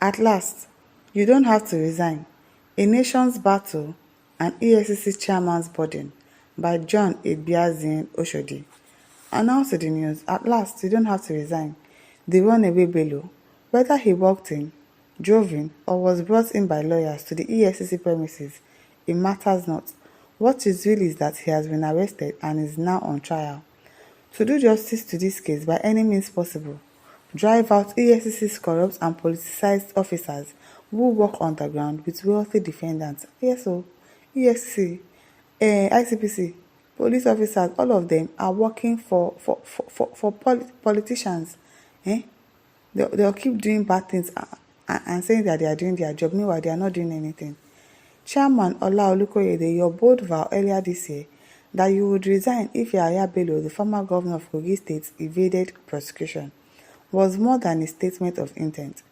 At last, you don't have to resign. A Nation's Battle and EFCC Chairman's Burden by John Ebiazin Oshodi. Announced to the news, at last, you don't have to resign. The runaway Bello, whether he walked in, drove in, or was brought in by lawyers to the EFCC premises, it matters not. What is real is that he has been arrested and is now on trial. To do justice to this case by any means possible, drive out EFCC's corrupt and politicized officers who work underground with wealthy defendants. Yes, so EFCC, ICPC, police officers, all of them are working for politicians. Eh? They'll keep doing bad things and saying that they are doing their job. Meanwhile, they are not doing anything. Chairman Ola Olukoyede, your bold vow earlier this year that you would resign if Yahaya Bello, the former governor of Kogi State, evaded prosecution, was more than a statement of intent.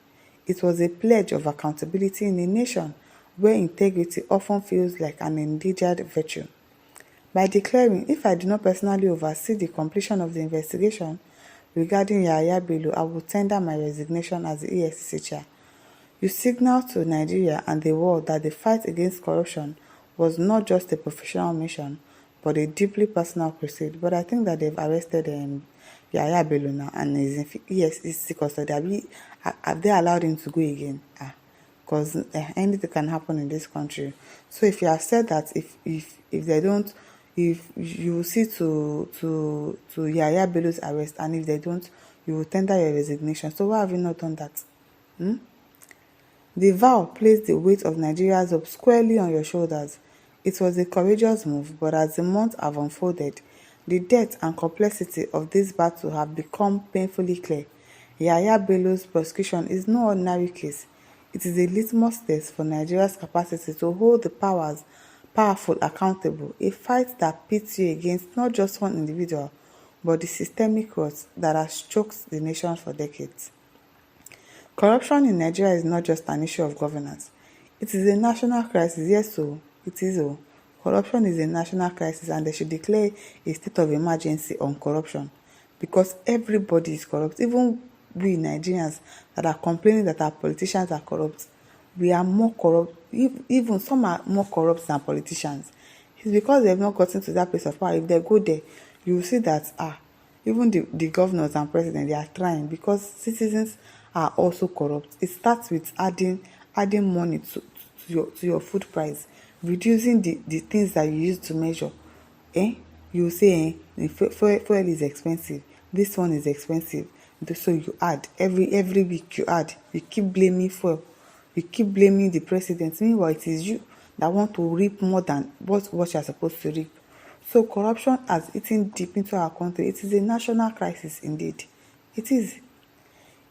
It was a pledge of accountability in a nation where integrity often feels like an endangered virtue. By declaring, if I do not personally oversee the completion of the investigation regarding Yahaya Bello, I will tender my resignation as the EFCC chair. You signal to Nigeria and the world that the fight against corruption was not just a professional mission, but a deeply personal crusade. But I think that they've arrested Yahaya Bello now and is in EFCC custody. Have they allowed him to go again? Because anything can happen in this country. So if you have said that if they don't, if you will see to Yahaya Bello's arrest, and if they don't, you will tender your resignation. So why have you not done that? The vow placed the weight of Nigeria's hope squarely on your shoulders. It was a courageous move, but as the months have unfolded, the depth and complexity of this battle have become painfully clear. Yahaya Bello's prosecution is no ordinary case. It is a litmus test for Nigeria's capacity to hold the powerful accountable, a fight that pits you against not just one individual, but the systemic rot that has choked the nation for decades. Corruption in Nigeria is not just an issue of governance. It is a national crisis. Yes, so it is. Corruption is a national crisis, and they should declare a state of emergency on corruption, because everybody is corrupt. Even we Nigerians that are complaining that our politicians are corrupt, we are more corrupt. Even some are more corrupt than politicians. It's because they have not gotten to that place of power. If they go there, you will see that even the governors and president, they are trying, because citizens are also corrupt. It starts with adding money to your food price, reducing the things that you use to measure. You say fuel is expensive, this one is expensive, so you add every week. You keep blaming fuel, you keep blaming the president. Meanwhile, it is you that want to reap more than what you are supposed to reap. So corruption has eaten deep into our country. It is a national crisis indeed. It is.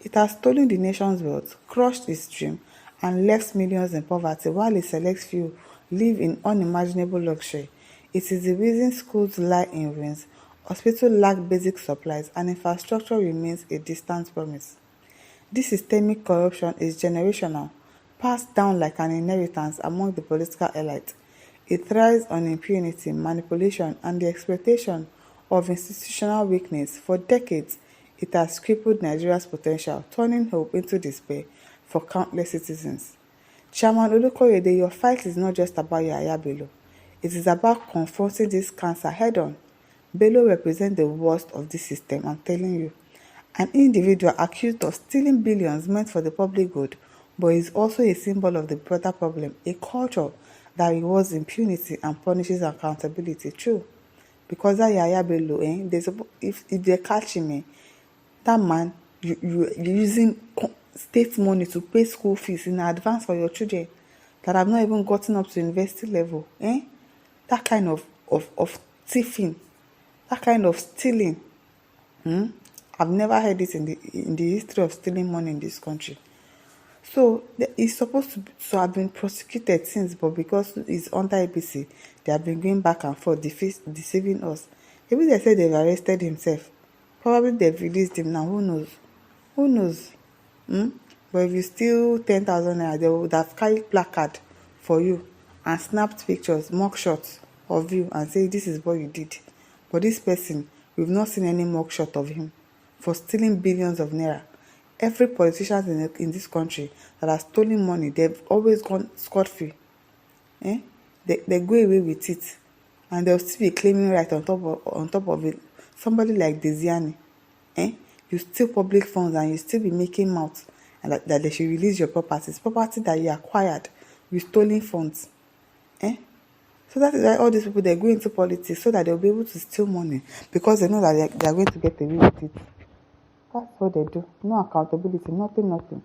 It has stolen the nation's wealth, crushed its dream, and left millions in poverty while a select few live in unimaginable luxury. It is the reason schools lie in ruins, hospitals lack basic supplies, and infrastructure remains a distant promise. This systemic corruption is generational, passed down like an inheritance among the political elite. It thrives on impunity, manipulation, and the exploitation of institutional weakness. For decades, it has crippled Nigeria's potential, turning hope into despair for countless citizens. Chairman Olukoyede, your fight is not just about Yahaya Bello. It is about confronting this cancer head-on. Bello represents the worst of this system, I'm telling you. An individual accused of stealing billions meant for the public good, but is also a symbol of the broader problem, a culture that rewards impunity and punishes accountability. True. Because that Yahaya Bello, if they catch him, that man, you're using state money to pay school fees in advance for your children that have not even gotten up to university level. That kind of thieving, that kind of stealing. I've never heard it in the history of stealing money in this country. So he's supposed to have been prosecuted since, but because he's under APC, they have been going back and forth, deceiving us. Maybe they said they've arrested himself. Probably they've released him now. Who knows? Who knows? But if you steal 10,000 naira, they would have carried placard for you and snapped pictures, mock shots of you and say this is what you did. But this person, we've not seen any mock shot of him for stealing billions of naira. Every politician in this country that has stolen money, they've always gone scot-free. Eh? They go away with it, and they'll still be claiming right on top of it. Somebody like Desiani, eh? You steal public funds and you still be making mouth and that they should release your property that you acquired with stolen funds. Eh? So that is why all these people, they go into politics so that they'll be able to steal money because they know that they are going to get away with it. That's what they do. No accountability, nothing.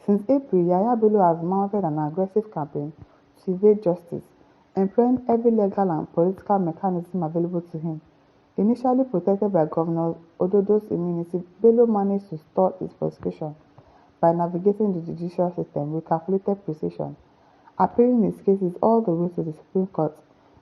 Since April, Yahaya Bello has mounted an aggressive campaign to evade justice, employing every legal and political mechanism available to him. Initially protected by Governor Ododo's immunity, Bello managed to stall his prosecution by navigating the judicial system with calculated precision, appealing his cases all the way to the Supreme Court,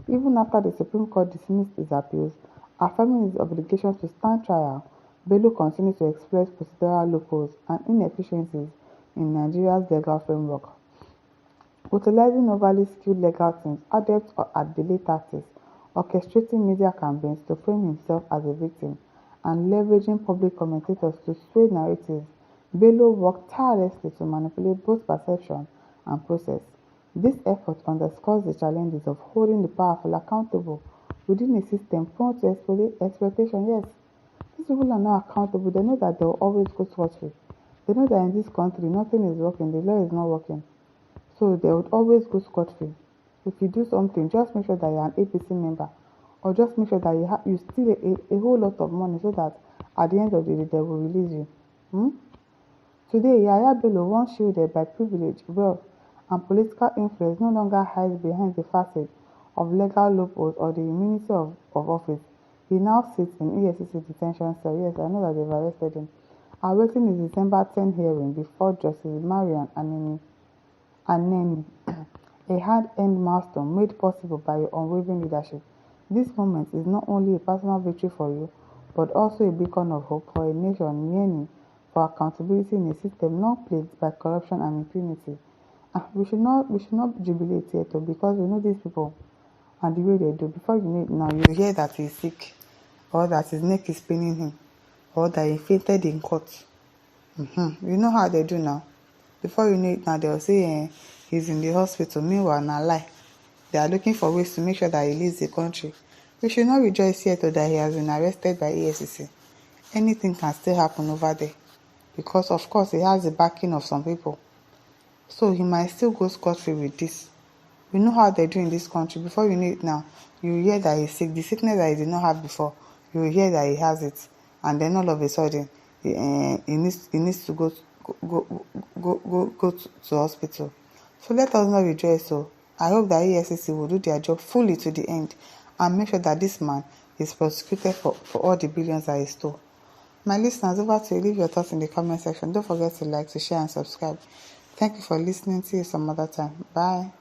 even after the Supreme Court dismissed his appeals, affirming his obligation to stand trial. Bello continued to exploit procedural loopholes and inefficiencies in Nigeria's legal framework, utilizing overly skilled legal teams adept at delay tactics, orchestrating media campaigns to frame himself as a victim, and leveraging public commentators to sway narratives. Bello worked tirelessly to manipulate both perception and process. This effort underscores the challenges of holding the powerful accountable within a system prone to exploitation. Yes, these people are not accountable. They know that they will always go scot-free. They know that in this country nothing is working, the law is not working. So they would always go scot-free. If you do something, just make sure that you're an APC member, or just make sure that you steal a whole lot of money so that at the end of the day they will release you. Today, Yahaya Bello, once shielded by privilege, wealth, and political influence, no longer hides behind the facade of legal loopholes or the immunity of office. He now sits in EFCC detention cell. Yes, I know that they've arrested him, awaiting his December 10 hearing before Justice Marian Anemi, a hard-earned milestone made possible by your unwavering leadership. This moment is not only a personal victory for you, but also a beacon of hope for a nation yearning for accountability in a system not plagued by corruption and impunity. We should not jubilate yet too, because we know these people and the way they do. Before you know it now, you hear that he's sick, or that his neck is paining him, or that he fainted in court. You know how they do now. Before you know it now, they'll say he's in the hospital. Meanwhile, na lie. They are looking for ways to make sure that he leaves the country. We should not rejoice yet that he has been arrested by EFCC. Anything can still happen over there, because of course he has the backing of some people. So he might still go scot-free with this. We know how they do in this country. Before you know it now, you hear that he's sick. The sickness that he did not have before, you hear that he has it, and then all of a sudden he needs to go to hospital. So let us not rejoice. So I hope that EFCC will do their job fully to the end and make sure that this man is prosecuted for all the billions that he stole. My listeners, over to you. Leave your thoughts in the comment section. Don't forget to like, to share, and subscribe. Thank you for listening. See you some other time. Bye.